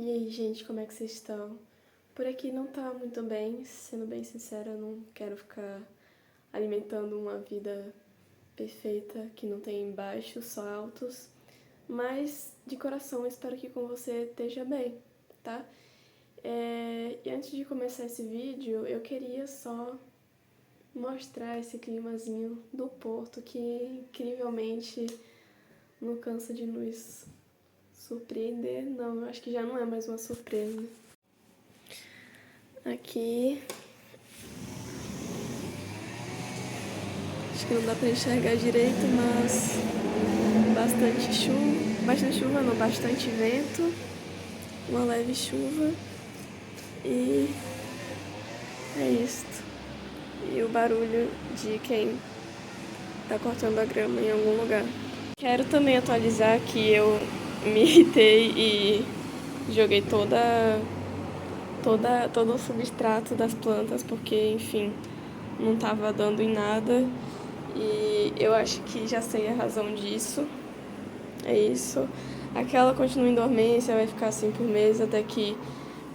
E aí, gente, como é que vocês estão? Por aqui não tá muito bem, sendo bem sincera, eu não quero ficar alimentando uma vida perfeita que não tem baixos, só altos. Mas, de coração, eu espero que com você esteja bem, tá? E antes de começar esse vídeo, eu queria só mostrar esse climazinho do Porto que incrivelmente não cansa de nos surpreender. Não, eu acho que já não é mais uma surpresa. Aqui, acho que não dá pra enxergar direito, mas bastante chuva não, bastante vento, uma leve chuva e é isto. E o barulho de quem tá cortando a grama em algum lugar. Quero também atualizar que eu me irritei e joguei todo o substrato das plantas, porque, enfim, não tava dando em nada. E eu acho que já sei a razão disso. É isso. Aquela continua em dormência, vai ficar assim por mês até que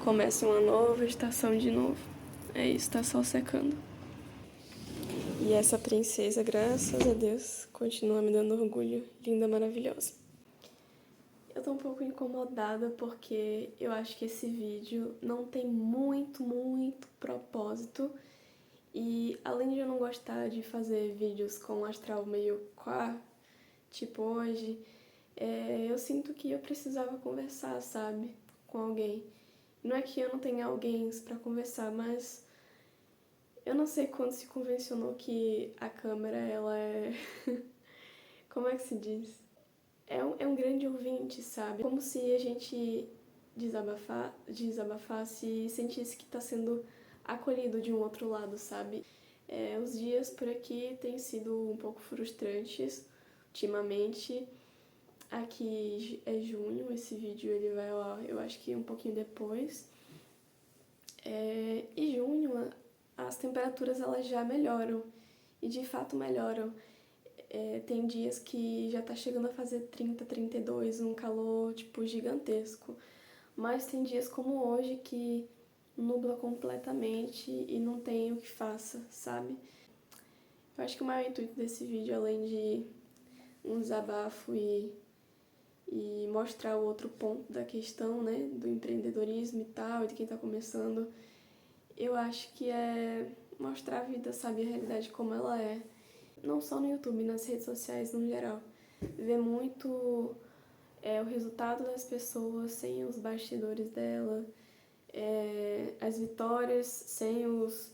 comece uma nova estação de novo. É isso, tá só secando. E essa princesa, graças a Deus, continua me dando orgulho. Linda, maravilhosa. Eu tô um pouco incomodada porque eu acho que esse vídeo não tem muito propósito. E além de eu não gostar de fazer vídeos com um astral meio quá, tipo hoje, eu sinto que eu precisava conversar, sabe, com alguém. Não é que eu não tenha alguém pra conversar, mas eu não sei quando se convencionou que a câmera, ela é... Como é que se diz? É um grande ouvinte, sabe? Como se a gente desabafasse e sentisse que tá sendo acolhido de um outro lado, sabe? Os dias por aqui têm sido um pouco frustrantes ultimamente. Aqui é junho, esse vídeo ele vai lá, eu acho que um pouquinho depois. E junho, as temperaturas elas já melhoram, e de fato melhoram. Tem dias que já tá chegando a fazer 30, 32, um calor, tipo, gigantesco. Mas tem dias como hoje que nubla completamente e não tem o que faça, sabe? Eu acho que o maior intuito desse vídeo, além de um desabafo e mostrar o outro ponto da questão, né, do empreendedorismo e tal, e de quem tá começando, eu acho que é mostrar a vida, sabe, a realidade como ela é. Não só no YouTube, nas redes sociais no geral. Ver muito o resultado das pessoas sem os bastidores dela, as vitórias sem os...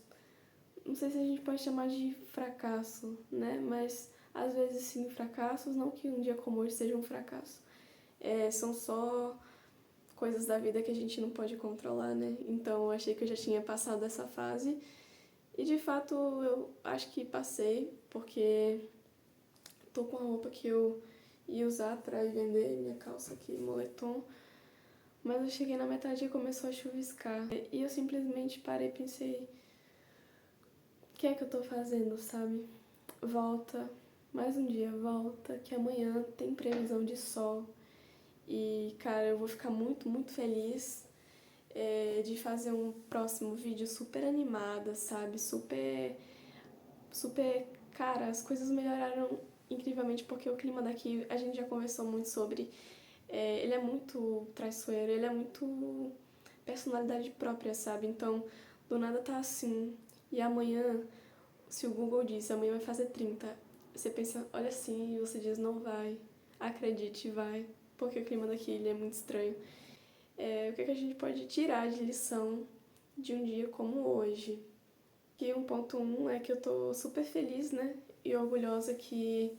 Não sei se a gente pode chamar de fracasso, né? Mas às vezes sim fracassos, não que um dia como hoje seja um fracasso. São só coisas da vida que a gente não pode controlar, né? Então eu achei que eu já tinha passado essa fase. E de fato eu acho que passei, porque tô com a roupa que eu ia usar pra ir vender, minha calça aqui, moletom. Mas eu cheguei na metade e começou a chuviscar. E eu simplesmente parei e pensei, o que é que eu tô fazendo, sabe? Volta, mais um dia, volta, que amanhã tem previsão de sol. E, cara, eu vou ficar muito feliz de fazer um próximo vídeo super animada, sabe? Super... Cara, as coisas melhoraram incrivelmente porque o clima daqui, a gente já conversou muito sobre... ele é muito traiçoeiro, ele é muito personalidade própria, sabe? Então, do nada tá assim. E amanhã, se o Google diz amanhã vai fazer 30, você pensa, olha assim, e você diz não vai. Acredite, vai. Porque o clima daqui ele é muito estranho. O que a gente pode tirar de lição de um dia como hoje? E um ponto é que eu tô super feliz, né? E orgulhosa que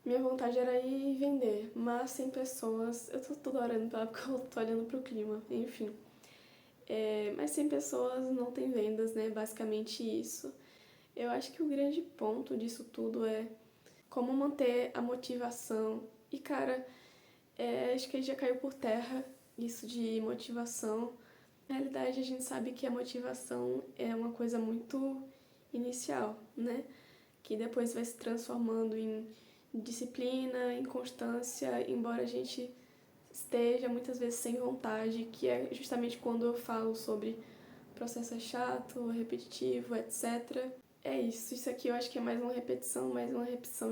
minha vontade era ir vender, mas sem pessoas... Eu tô toda hora olhando pra lá porque eu tô olhando pro clima, enfim. Mas sem pessoas não tem vendas, né? Basicamente isso. Eu acho que o grande ponto disso tudo é como manter a motivação. E, cara, acho que já caiu por terra isso de motivação. Na realidade, a gente sabe que a motivação é uma coisa muito inicial, né? Que depois vai se transformando em disciplina, em constância, embora a gente esteja muitas vezes sem vontade, que é justamente quando eu falo sobre o processo é chato, repetitivo, etc. É isso. Isso aqui eu acho que é mais uma repetição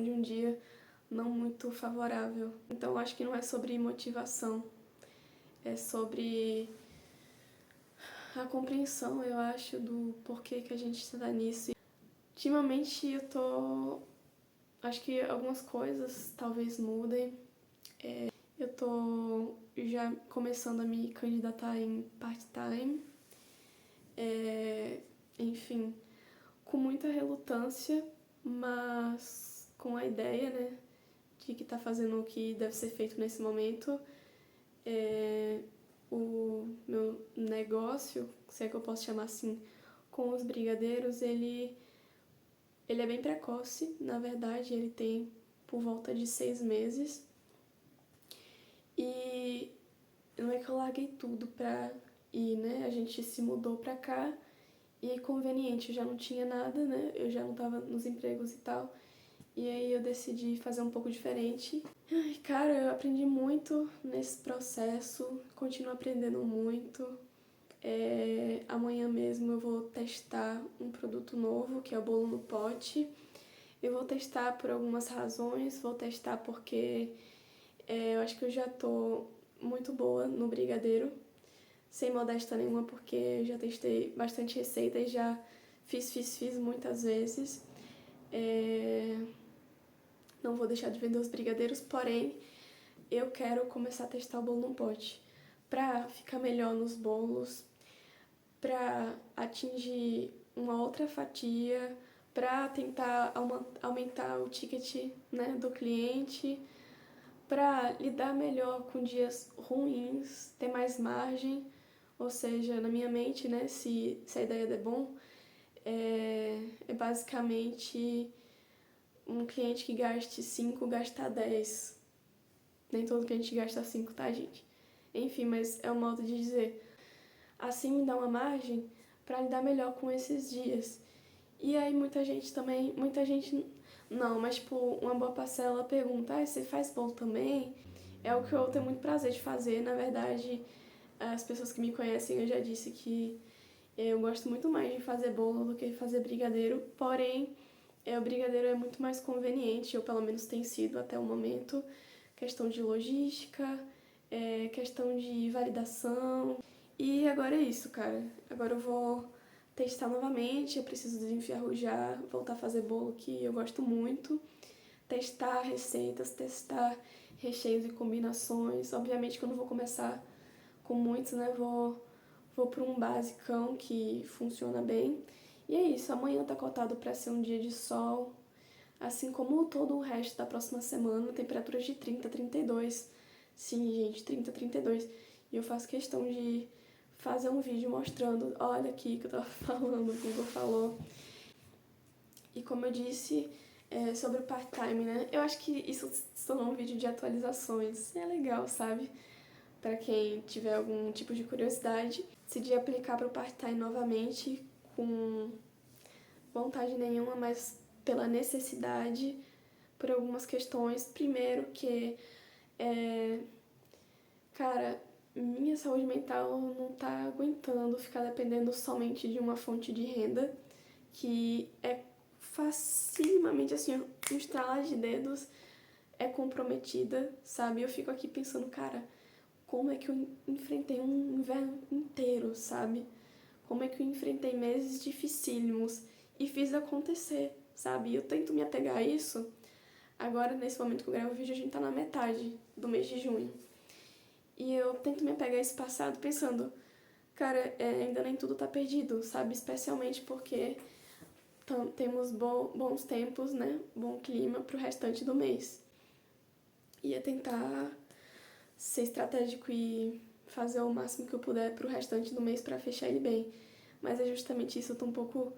de um dia não muito favorável. Então eu acho que não é sobre motivação, é sobre a compreensão, eu acho, do porquê que a gente está nisso. Ultimamente eu tô... Acho que algumas coisas talvez mudem. Eu tô já começando a me candidatar em part-time. Enfim, com muita relutância, mas com a ideia, né, de que tá fazendo o que deve ser feito nesse momento. O meu negócio, se é que eu posso chamar assim, com os brigadeiros, ele é bem precoce, na verdade, ele tem por volta de 6 meses. E não é que eu larguei tudo pra ir, né? A gente se mudou pra cá e conveniente, eu já não tinha nada, né? Eu já não tava nos empregos e tal. E aí eu decidi fazer um pouco diferente. Ai, cara, eu aprendi muito nesse processo, continuo aprendendo muito. Amanhã mesmo eu vou testar um produto novo, que é o bolo no pote. Eu vou testar por algumas razões, vou testar porque eu acho que eu já tô muito boa no brigadeiro, sem modéstia nenhuma, porque eu já testei bastante receita e já fiz muitas vezes. Não vou deixar de vender os brigadeiros, porém eu quero começar a testar o bolo no pote pra ficar melhor nos bolos, pra atingir uma outra fatia, pra tentar aumentar o ticket, né, do cliente, pra lidar melhor com dias ruins, ter mais margem, ou seja, na minha mente, né, se a ideia der bom, é basicamente um cliente que gaste 5 gastar 10. Nem todo cliente gasta 5, tá, gente? Enfim, mas é um modo de dizer. Assim me dá uma margem pra lidar melhor com esses dias. E aí muita gente não, mas tipo, uma boa parcela pergunta, você faz bolo também? É o que eu tenho muito prazer de fazer, na verdade, as pessoas que me conhecem, eu já disse que eu gosto muito mais de fazer bolo do que fazer brigadeiro, porém, o brigadeiro é muito mais conveniente, ou pelo menos tem sido até o momento, questão de logística, questão de validação. E agora é isso, cara. Agora eu vou testar novamente, eu preciso desenferrujar, voltar a fazer bolo que eu gosto muito, testar receitas, testar recheios e combinações. Obviamente que eu não vou começar com muitos, né? Vou para um basicão que funciona bem. E é isso, amanhã tá cotado para ser um dia de sol, assim como todo o resto da próxima semana, temperaturas de 30, 32. Sim, gente, 30, 32. E eu faço questão de fazer um vídeo mostrando, olha aqui que eu tava falando, o Google falou. E como eu disse, sobre o part-time, né? Eu acho que isso se tornou um vídeo de atualizações. É legal, sabe? Para quem tiver algum tipo de curiosidade, decidi aplicar para o part-time novamente, com vontade nenhuma, mas pela necessidade, por algumas questões. Primeiro que, cara, minha saúde mental não tá aguentando ficar dependendo somente de uma fonte de renda, que é facilmente, assim, um estralar de dedos, é comprometida, sabe? Eu fico aqui pensando, cara, como é que eu enfrentei um inverno inteiro, sabe? Como é que eu enfrentei meses dificílimos e fiz acontecer, sabe? Eu tento me apegar a isso. Agora, nesse momento que eu gravo o vídeo, a gente tá na metade do mês de junho. E eu tento me apegar a esse passado pensando, cara, ainda nem tudo tá perdido, sabe? Especialmente porque temos bons tempos, né? Bom clima pro restante do mês. E é tentar ser estratégico e fazer o máximo que eu puder pro restante do mês pra fechar ele bem. Mas é justamente isso, eu tô um pouco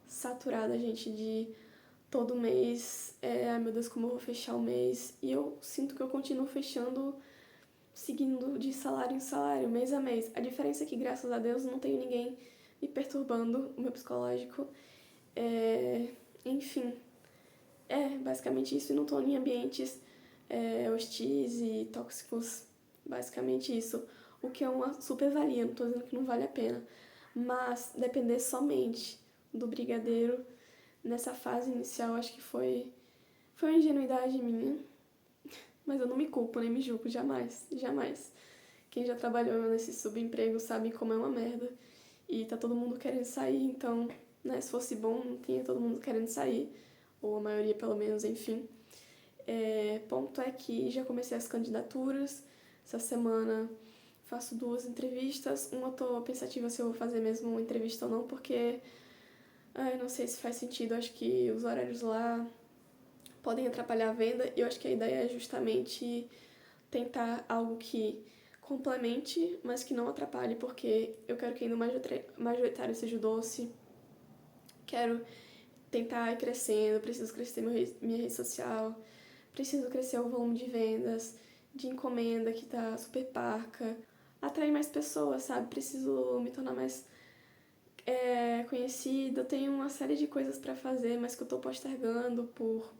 saturada, gente, de todo mês, ai meu Deus, como eu vou fechar o mês. E eu sinto que eu continuo fechando, seguindo de salário em salário, mês a mês. A diferença é que, graças a Deus, não tenho ninguém me perturbando, o meu psicológico. Enfim, basicamente isso. E não tô em ambientes hostis e tóxicos Basicamente isso. O que é uma super valia, não tô dizendo que não vale a pena. Mas depender somente do brigadeiro nessa fase inicial, acho que foi uma ingenuidade minha. Mas eu não me culpo, nem me julgo, jamais, jamais. Quem já trabalhou nesse subemprego sabe como é uma merda. E tá todo mundo querendo sair, então, né, se fosse bom, não tinha todo mundo querendo sair. Ou a maioria, pelo menos, enfim. Ponto é que já comecei as candidaturas. Essa semana faço 2 entrevistas. Uma eu tô pensativa se eu vou fazer mesmo uma entrevista ou não, porque não sei se faz sentido. Acho que os horários lá podem atrapalhar a venda. E eu acho que a ideia é justamente tentar algo que complemente, mas que não atrapalhe, porque eu quero que ainda o majoritário seja o doce. Quero tentar ir crescendo, preciso crescer minha rede social, preciso crescer o volume de vendas, de encomenda que tá super parca, atrair mais pessoas, sabe? Preciso me tornar mais conhecida. Eu tenho uma série de coisas pra fazer, mas que eu tô postergando por,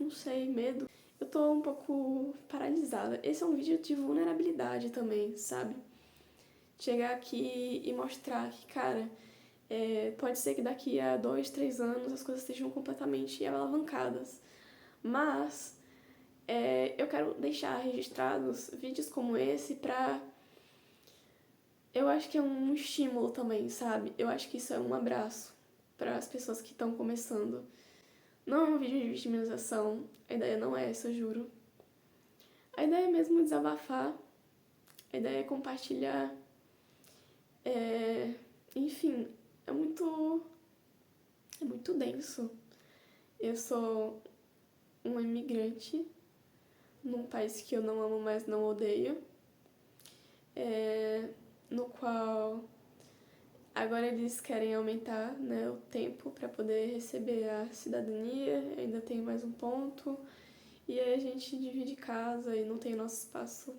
não sei, medo. Eu tô um pouco paralisada. Esse é um vídeo de vulnerabilidade também, sabe? Chegar aqui e mostrar que, cara, pode ser que daqui a 2, 3 anos as coisas estejam completamente alavancadas. Mas eu quero deixar registrados vídeos como esse pra... Eu acho que é um estímulo também, sabe? Eu acho que isso é um abraço para as pessoas que estão começando. Não é um vídeo de vitimização, a ideia não é essa, eu juro. A ideia é mesmo desabafar, a ideia é compartilhar. Enfim, é muito denso. Eu sou uma imigrante num país que eu não amo, mas não odeio, no qual agora eles querem aumentar, né, o tempo para poder receber a cidadania. Ainda tem mais um ponto. E aí a gente divide casa e não tem nosso espaço.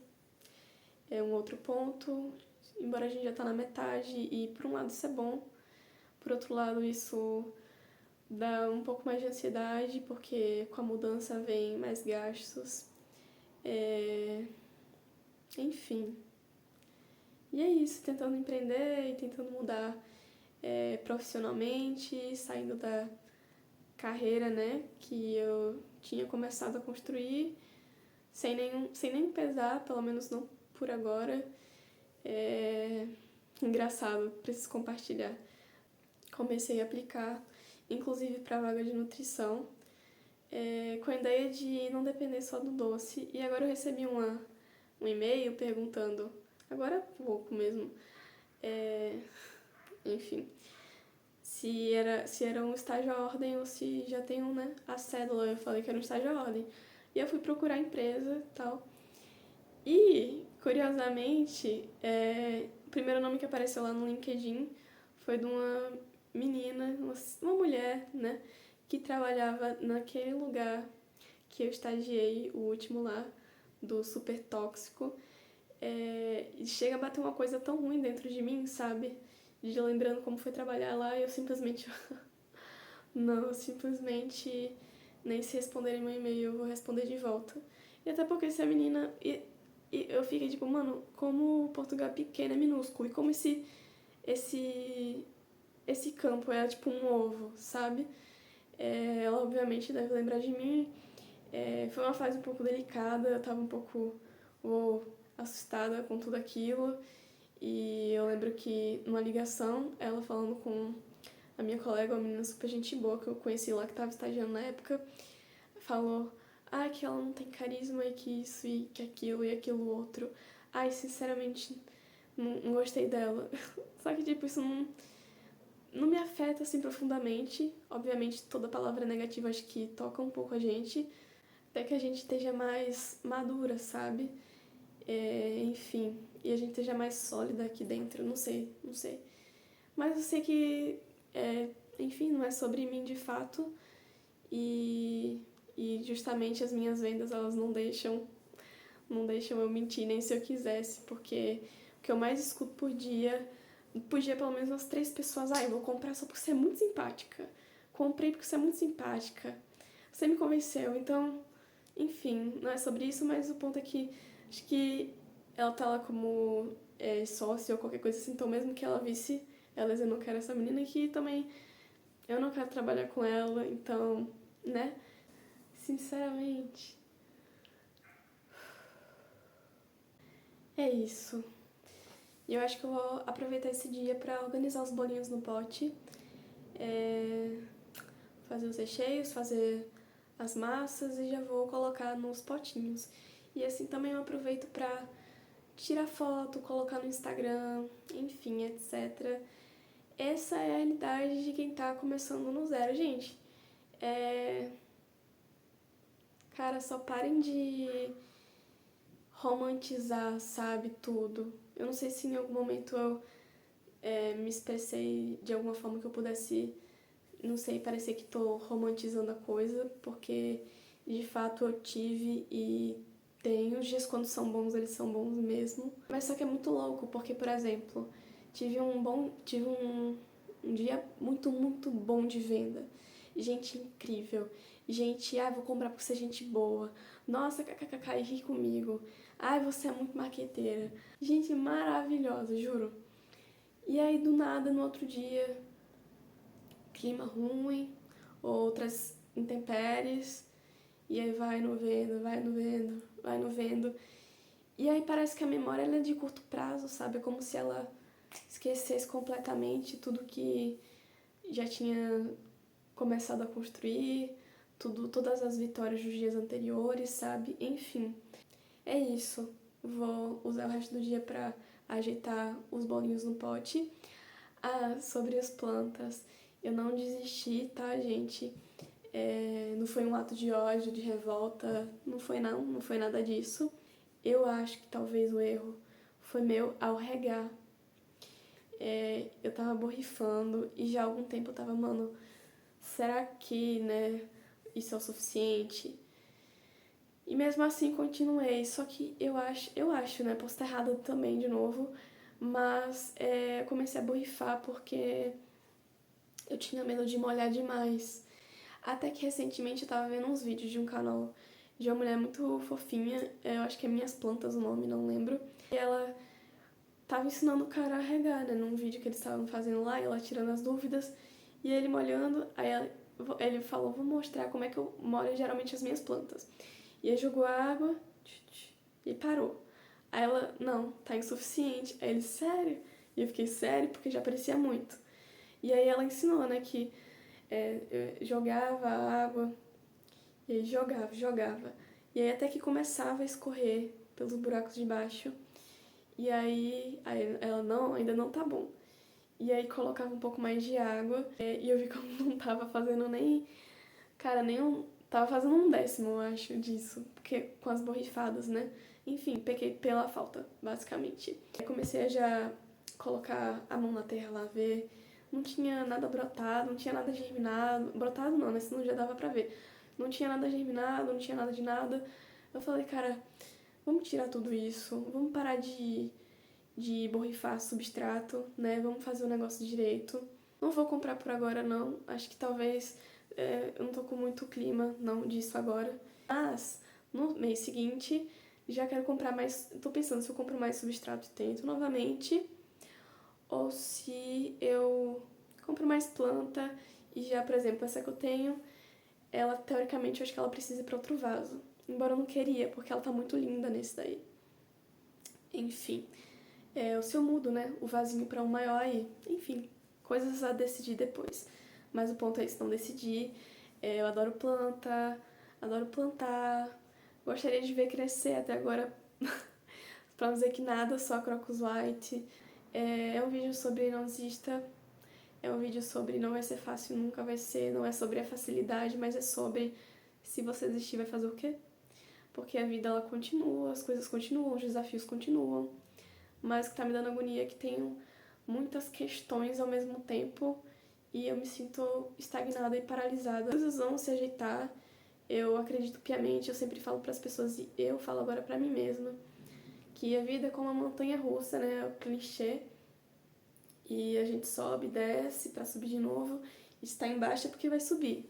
É um outro ponto, embora a gente já tá na metade, e por um lado isso é bom, por outro lado isso dá um pouco mais de ansiedade, porque com a mudança vem mais gastos. Enfim. E é isso, tentando empreender e tentando mudar profissionalmente, saindo da carreira, né, que eu tinha começado a construir, sem nem pesar, pelo menos não por agora. Engraçado, preciso compartilhar. Comecei a aplicar, inclusive para vaga de nutrição, com a ideia de não depender só do doce. E agora eu recebi um e-mail perguntando, agora há pouco mesmo, enfim, se era um estágio à ordem ou se já tem né, a cédula. Eu falei que era um estágio à ordem. E eu fui procurar a empresa e tal. E, curiosamente, o primeiro nome que apareceu lá no LinkedIn foi de uma menina, uma mulher, né, que trabalhava naquele lugar que eu estagiei, o último lá, do super tóxico. E chega a bater uma coisa tão ruim dentro de mim, sabe? De lembrando como foi trabalhar lá, e eu simplesmente... não, eu simplesmente nem se responderem meu e-mail, eu vou responder de volta. E até porque se a menina... E eu fiquei tipo, mano, como Portugal é pequeno, é minúsculo, e como esse campo é tipo um ovo, sabe? Ela obviamente deve lembrar de mim. Foi uma fase um pouco delicada, eu tava um pouco assustada com tudo aquilo. E eu lembro que numa ligação, ela falando com a minha colega, uma menina super gente boa que eu conheci lá, que tava estagiando na época, falou: que ela não tem carisma, e que isso, e que aquilo, e aquilo outro. Sinceramente, não gostei dela. Só que, tipo, isso não me afeta, assim, profundamente. Obviamente, toda palavra negativa acho que toca um pouco a gente, até que a gente esteja mais madura, sabe? Enfim, e a gente esteja mais sólida aqui dentro, não sei. Mas eu sei que, enfim, não é sobre mim de fato, e justamente as minhas vendas, elas não deixam eu mentir, nem se eu quisesse, porque o que eu mais escuto por dia pelo menos umas 3 pessoas: eu vou comprar só porque você é muito simpática, comprei porque você é muito simpática, você me convenceu. Então, enfim, não é sobre isso, mas o ponto é que acho que ela tá lá como sócia ou qualquer coisa assim, então mesmo que ela visse ela, eu não quero essa menina aqui também, eu não quero trabalhar com ela, então, né? Sinceramente, é isso. E eu acho que eu vou aproveitar esse dia pra organizar os bolinhos no pote, fazer os recheios, fazer as massas e já vou colocar nos potinhos. E assim também eu aproveito pra tirar foto, colocar no Instagram, enfim, etc. Essa é a realidade de quem tá começando no zero, gente. Cara, só parem de romantizar, sabe, tudo. Eu não sei se em algum momento eu me expressei de alguma forma que eu pudesse, não sei, parecer que tô romantizando a coisa, porque de fato eu tive e tenho. Os dias quando são bons, eles são bons mesmo. Mas só que é muito louco, porque, por exemplo, tive um dia muito, muito bom de venda. Gente incrível. Gente, vou comprar porque você é gente boa. Nossa, kkkk, e ri comigo. Ai, você é muito marqueteira. Gente maravilhosa, juro. E aí, do nada, no outro dia, clima ruim, outras intempéries, e aí vai no vendo, vai no vendo, vai no vendo. E aí parece que a memória ela é de curto prazo, sabe? É como se ela esquecesse completamente tudo que já tinha começado a construir, todas as vitórias dos dias anteriores, sabe? Enfim, é isso. Vou usar o resto do dia pra ajeitar os bolinhos no pote. Sobre as plantas, eu não desisti, tá, gente? Não foi um ato de ódio, de revolta, não foi nada disso. Eu acho que talvez o erro foi meu ao regar. Eu tava borrifando e já há algum tempo eu tava, mano, será que, né, isso é o suficiente? E mesmo assim continuei, só que eu acho, né, posso estar errada também de novo, mas eu comecei a borrifar porque eu tinha medo de molhar demais. Até que recentemente eu tava vendo uns vídeos de um canal de uma mulher muito fofinha, eu acho que é Minhas Plantas o nome, não lembro. E ela tava ensinando o cara a regar, né, num vídeo que eles estavam fazendo lá, e ela tirando as dúvidas, e ele molhando, ele falou, vou mostrar como é que eu molho geralmente as minhas plantas. E aí jogou a água e parou. Aí ela, não, tá insuficiente. Aí ele, sério? E eu fiquei, sério, porque já parecia muito. E aí ela ensinou, né, que eu jogava a água, e aí jogava. E aí até que começava a escorrer pelos buracos de baixo. E aí ela, não, ainda não tá bom. E aí colocava um pouco mais de água, e eu vi que eu não tava fazendo nem, cara, tava fazendo um décimo, eu acho, disso, porque com as borrifadas, né? Enfim, pequei pela falta, basicamente. Aí comecei a já colocar a mão na terra lá, ver, não tinha nada brotado, não tinha nada germinado, brotado não, né? Senão já dava pra ver. Não tinha nada germinado, não tinha nada de nada. Eu falei, cara, vamos tirar tudo isso, vamos parar de borrifar substrato, né? Vamos fazer o negócio direito. Não vou comprar por agora, não. Acho que talvez eu não tô com muito clima, não, disso agora. Mas no mês seguinte já quero comprar mais. Tô pensando se eu compro mais substrato e tento novamente, ou se eu compro mais planta e já, por exemplo, essa que eu tenho, ela teoricamente eu acho que ela precisa ir pra outro vaso. Embora eu não queria, porque ela tá muito linda nesse daí. Enfim. Ou se eu mudo, né, o vasinho pra um maior aí. Enfim, coisas a decidir depois. Mas o ponto é isso, não decidir. Eu adoro planta, adoro plantar. Gostaria de ver crescer até agora, pra não dizer que nada, só Crocus White. É um vídeo sobre não desista. É um vídeo sobre não vai ser fácil, nunca vai ser. Não é sobre a facilidade, mas é sobre se você desistir, vai fazer o quê? Porque a vida, ela continua, as coisas continuam, os desafios continuam. Mas o que tá me dando agonia é que tenho muitas questões ao mesmo tempo e eu me sinto estagnada e paralisada. As coisas vão se ajeitar, eu acredito piamente, eu sempre falo para as pessoas e eu falo agora para mim mesma que a vida é como uma montanha russa, né? É o clichê. E a gente sobe, desce para subir de novo, e se tá embaixo é porque vai subir.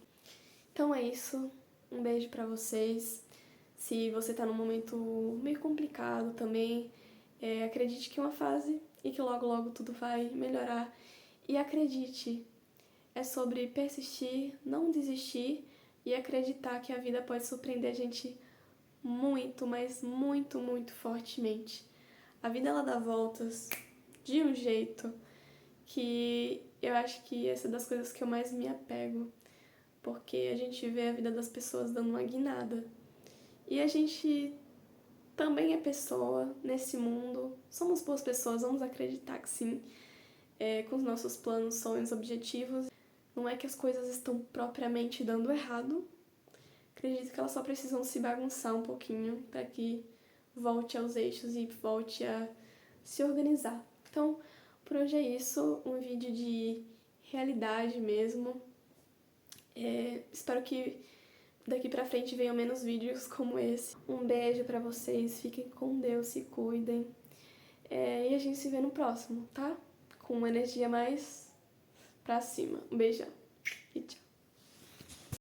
Então é isso. Um beijo para vocês. Se você tá num momento meio complicado também, Acredite que é uma fase e que logo, logo tudo vai melhorar. E acredite, é sobre persistir, não desistir e acreditar que a vida pode surpreender a gente muito, mas muito, muito fortemente. A vida ela dá voltas de um jeito que eu acho que essa é das coisas que eu mais me apego, porque a gente vê a vida das pessoas dando uma guinada. E a gente também é pessoa nesse mundo, somos boas pessoas, vamos acreditar que sim, com os nossos planos, sonhos, objetivos. Não é que as coisas estão propriamente dando errado, acredito que elas só precisam se bagunçar um pouquinho para que volte aos eixos e volte a se organizar. Então, por hoje é isso, um vídeo de realidade mesmo. Espero que daqui pra frente venham menos vídeos como esse. Um beijo pra vocês, fiquem com Deus, se cuidem. E a gente se vê no próximo, tá? Com uma energia mais pra cima. Um beijão e tchau.